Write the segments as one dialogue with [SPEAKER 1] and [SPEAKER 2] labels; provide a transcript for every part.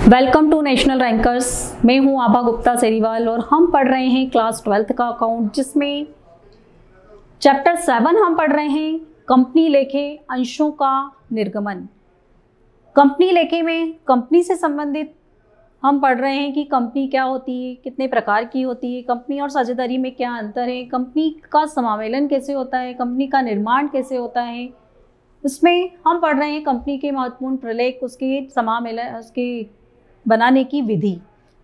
[SPEAKER 1] Welcome to national rankers. मैं हूं आभा गुप्ता सेरीवाल और हम पढ़ रहे हैं क्लास 12th का अकाउंट, जिसमें चैप्टर 7 हम पढ़ रहे हैं कंपनी लेखे अंशों का निर्गमन। कंपनी लेखे में कंपनी से संबंधित हम पढ़ रहे हैं कि कंपनी क्या होती है, कितने प्रकार की होती है, कंपनी और साझेदारी में क्या अंतर है, कंपनी का समावेलन कैसे होता है, कंपनी का निर्माण कैसे होता है। इसमें हम पढ़ रहे हैं कंपनी के महत्वपूर्ण प्रलेख, उसके समावेलन, उसके बनाने की विधि,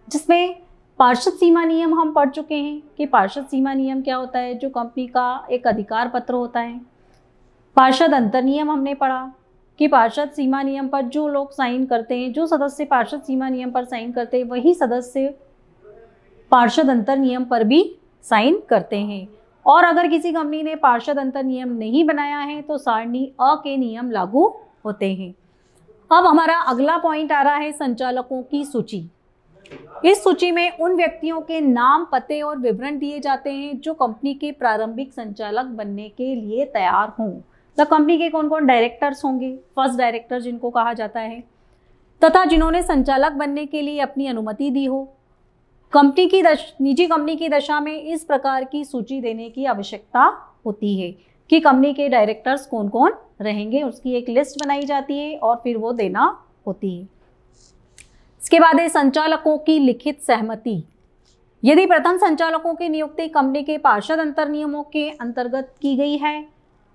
[SPEAKER 1] जिसमें पार्षद सीमा नियम हम पढ़ चुके हैं कि पार्षद सीमा नियम क्या होता है, जो कंपनी का एक अधिकार पत्र होता है। पार्षद अंतर नियम हमने पढ़ा कि पार्षद सीमा नियम पर जो लोग साइन करते हैं, जो सदस्य पार्षद सीमा नियम पर साइन करते हैं, वही सदस्य पार्षद अंतर नियम पर भी साइन करते हैं। और अगर किसी कंपनी ने पार्षद अंतर नियम नहीं बनाया है तो सारणी अ के नियम लागू होते हैं। अब हमारा अगला पॉइंट आ रहा है संचालकों की सूची। इस सूची में उन व्यक्तियों के नाम, पते और विवरण दिए जाते हैं जो कंपनी के प्रारंभिक संचालक बनने के लिए तैयार हों। तो कंपनी के कौन कौन डायरेक्टर्स होंगे, फर्स्ट डायरेक्टर जिनको कहा जाता है, तथा जिन्होंने संचालक बनने के लिए अपनी अनुमति दी हो। निजी कंपनी की दशा में इस प्रकार की सूची देने की आवश्यकता होती है कि कंपनी के डायरेक्टर्स कौन कौन रहेंगे, उसकी एक लिस्ट बनाई जाती है और फिर वो देना होती है। इसके बाद है संचालकों की लिखित सहमति। यदि प्रथम संचालकों की नियुक्ति कंपनी के पार्षद अंतर नियमों के अंतर्गत की गई है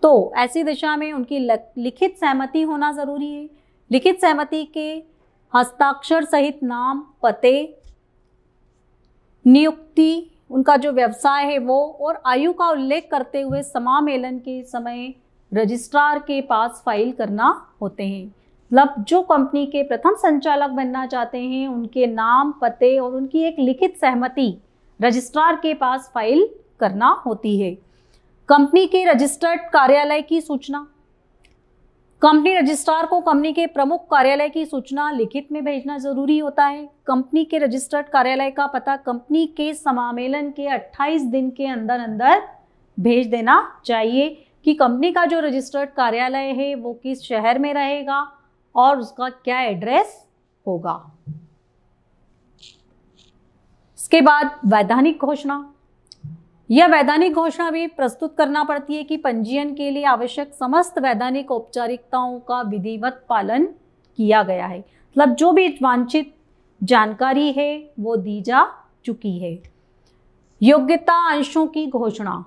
[SPEAKER 1] तो ऐसी दशा में उनकी लिखित सहमति होना जरूरी है। लिखित सहमति के हस्ताक्षर सहित नाम, पते, नियुक्ति, उनका जो व्यवसाय है वो और आयु का उल्लेख करते हुए समामेलन के समय रजिस्ट्रार के पास फाइल करना होते हैं। मतलब जो कंपनी के प्रथम संचालक बनना चाहते हैं उनके नाम, पते और उनकी एक लिखित सहमति रजिस्ट्रार के पास फाइल करना होती है। कंपनी के रजिस्टर्ड कार्यालय की सूचना। कंपनी रजिस्ट्रार को कंपनी के प्रमुख कार्यालय की सूचना लिखित में भेजना जरूरी होता है। कंपनी के रजिस्टर्ड कार्यालय का पता कंपनी के समामेलन के 28 दिन के अंदर अंदर भेज देना चाहिए कि कंपनी का जो रजिस्टर्ड कार्यालय है वो किस शहर में रहेगा और उसका क्या एड्रेस होगा। इसके बाद वैधानिक घोषणा। यह वैधानिक घोषणा भी प्रस्तुत करना पड़ती है कि पंजीयन के लिए आवश्यक समस्त वैधानिक औपचारिकताओं का विधिवत पालन किया गया है। मतलब जो भी वांछित जानकारी है वो दी जा चुकी है। योग्यता अंशों की घोषणा।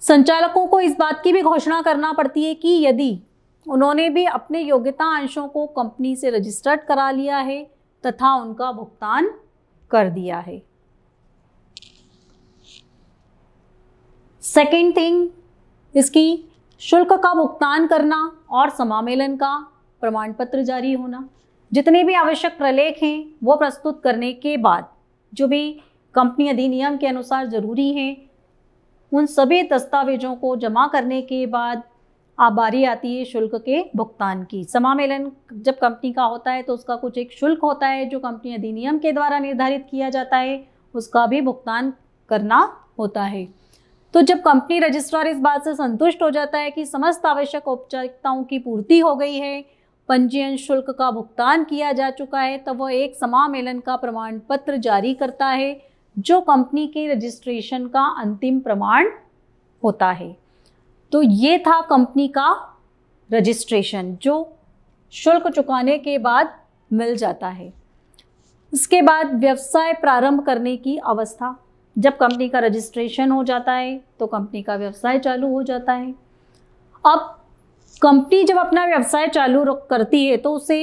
[SPEAKER 1] संचालकों को इस बात की भी घोषणा करना पड़ती है कि यदि उन्होंने भी अपने योग्यता अंशों को कंपनी से रजिस्टर्ड करा लिया है तथा उनका भुगतान कर दिया है। सेकेंड थिंग, इसकी शुल्क का भुगतान करना और समामेलन का प्रमाण पत्र जारी होना। जितने भी आवश्यक प्रलेख हैं वो प्रस्तुत करने के बाद जो भी कंपनी अधिनियम के अनुसार जरूरी हैं उन सभी दस्तावेजों को जमा करने के बाद बारी आती है शुल्क के भुगतान की। समामेलन जब कंपनी का होता है तो उसका कुछ एक शुल्क होता है जो कंपनी अधिनियम के द्वारा निर्धारित किया जाता है, उसका भी भुगतान करना होता है। तो जब कंपनी रजिस्ट्रार इस बात से संतुष्ट हो जाता है कि समस्त आवश्यक औपचारिकताओं की पूर्ति हो गई है, पंजीयन शुल्क का भुगतान किया जा चुका है, तब वह एक समामेलन का प्रमाण पत्र जारी करता है जो कंपनी के रजिस्ट्रेशन का अंतिम प्रमाण होता है। तो ये था कंपनी का रजिस्ट्रेशन जो शुल्क चुकाने के बाद मिल जाता है। इसके बाद व्यवसाय प्रारंभ करने की अवस्था। जब कंपनी का रजिस्ट्रेशन हो जाता है तो कंपनी का व्यवसाय चालू हो जाता है। अब कंपनी जब अपना व्यवसाय चालू करती है तो उसे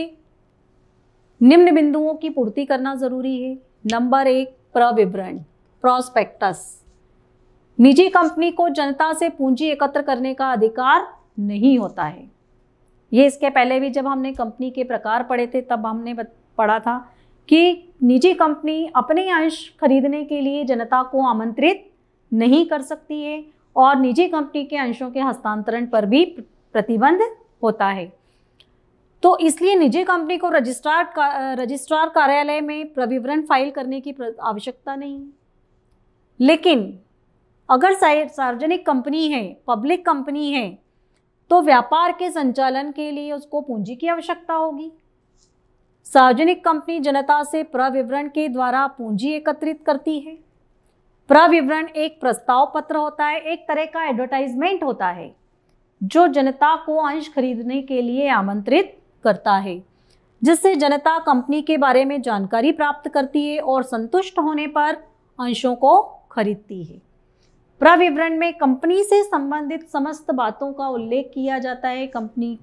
[SPEAKER 1] निम्न बिंदुओं की पूर्ति करना जरूरी है। नंबर 1, प्रविवरण, प्रोस्पेक्टस। निजी कंपनी को जनता से पूंजी एकत्र करने का अधिकार नहीं होता है। ये इसके पहले भी जब हमने कंपनी के प्रकार पढ़े थे तब हमने पढ़ा था कि निजी कंपनी अपने अंश खरीदने के लिए जनता को आमंत्रित नहीं कर सकती है और निजी कंपनी के अंशों के हस्तांतरण पर भी प्रतिबंध होता है। तो इसलिए निजी कंपनी को रजिस्ट्रार कार्यालय में प्रविवरण फाइल करने की आवश्यकता नहीं है। लेकिन अगर सार्वजनिक कंपनी है, पब्लिक कंपनी है, तो व्यापार के संचालन के लिए उसको पूंजी की आवश्यकता होगी। सार्वजनिक कंपनी जनता से प्रविवरण के द्वारा पूंजी एकत्रित करती है। प्रविवरण एक प्रस्ताव पत्र होता है, एक तरह का एडवर्टाइजमेंट होता है जो जनता को अंश खरीदने के लिए आमंत्रित करता है, जिससे जनता कंपनी के बारे में जानकारी प्राप्त करती है और संतुष्ट होने पर अंशों को खरीदती है। प्रविवरण में कंपनी से संबंधित समस्त बातों का उल्लेख किया जाता है। कंपनी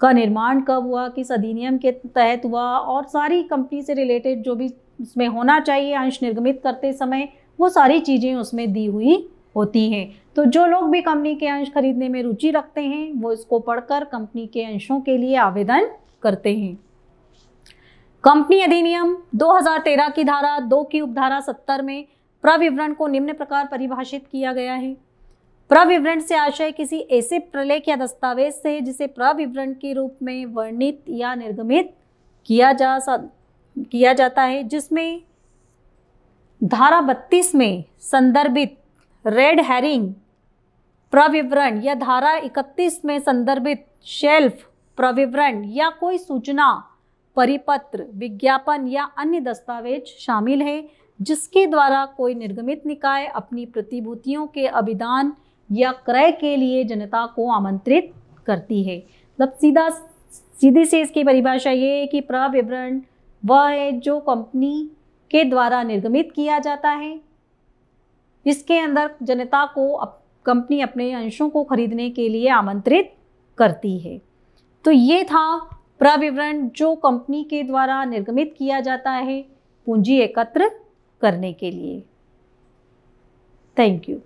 [SPEAKER 1] का निर्माण कब हुआ, किस अधिनियम के तहत हुआ, और सारी कंपनी से रिलेटेड जो भी उसमें होना चाहिए अंश निर्गमित करते समय, वो सारी चीज़ें उसमें दी हुई होती हैं। तो जो लोग भी कंपनी के अंश खरीदने में रुचि रखते हैं वो इसको पढ़कर कंपनी के अंशों के लिए आवेदन करते हैं। कंपनी अधिनियम 2013 की धारा 2 की उपधारा 70 में प्रविवरण को निम्न प्रकार परिभाषित किया गया है। प्रविवरण से आशय किसी ऐसे प्रलेख या दस्तावेज से जिसे प्रविवरण के रूप में वर्णित या निर्गमित किया जाता है, जिसमें धारा 32 में संदर्भित रेड हेरिंग प्रविवरण या धारा 31 में संदर्भित शेल्फ प्रविवरण या कोई सूचना, परिपत्र, विज्ञापन या अन्य दस्तावेज शामिल है, जिसके द्वारा कोई निर्गमित निकाय अपनी प्रतिभूतियों के अभिदान या क्रय के लिए जनता को आमंत्रित करती है। मतलब सीधी से इसकी परिभाषा ये है कि प्रविवरण वह है जो कंपनी के द्वारा निर्गमित किया जाता है। इसके अंदर जनता को कंपनी अपने अंशों को खरीदने के लिए आमंत्रित करती है। तो ये था प्रविवरण जो कंपनी के द्वारा निर्गमित किया जाता है पूंजी एकत्र करने के लिए। Thank you.